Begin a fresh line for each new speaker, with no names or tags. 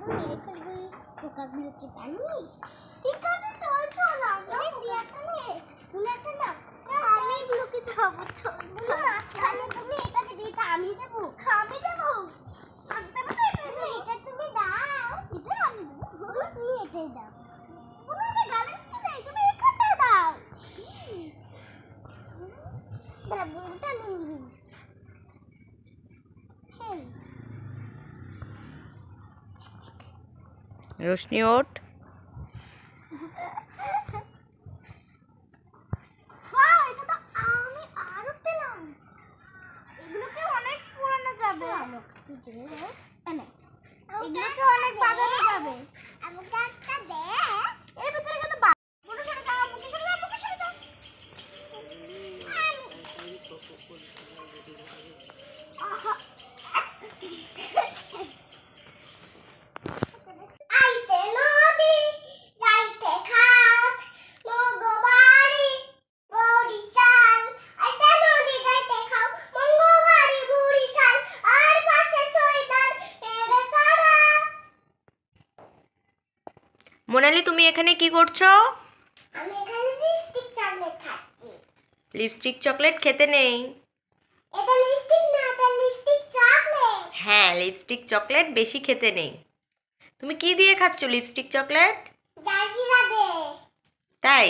মেরে ফেলবি পোকাগুলোকে, জানিস? ঠিক আছে, চল চল আমরা বুলেটটা না, আমি এগুলোকে যাবো। চল মাঝখানে তুমি এটা দিবি, এটা আমি দেবো। আমি দেবো, আমি দেবো তো। এটা তুমি দাও, এটা আমি দেবো। তুমি এটাই দাও। বুলেটটা গালে দিতে নেই, তুমি এখানটা দাও। দাঁড়া, বুলেটটা নিয়ে নিবি। হেই
রোশনি ওঠ।
এটা তো আমি আরো পেলাম। এগুলোকে অনেক পুরানো যাবে, এগুলোকে অনেক বাজানো যাবে। আমাকে একটা দে। এর ভিতরে কিন্তু মুখে সরে দাও, মুখে সরে দাও, মুখে সরে দাও। আইতে নদী যাইতে খাত মগবাড়ি বরিশাল। আইতে নদী যাইতে খাও মগবাড়ি বরিশাল, আর পাশে সৈদান এড়ে সারা।
মোনালি, তুমি এখানে কি করছো?
আমি এখানে লিপস্টিক চকলেট খাচ্ছি।
লিপস্টিক চকলেট খেতে নেই।
এটা লিপস্টিক না, এটা লিপস্টিক চকলেট।
হ্যাঁ, লিপস্টিক চকলেট বেশি খেতে নেই। তুমি কি দিয়ে খাচ্ছো লিপস্টিক চকলেট?
জালজিরা দে।
তাই?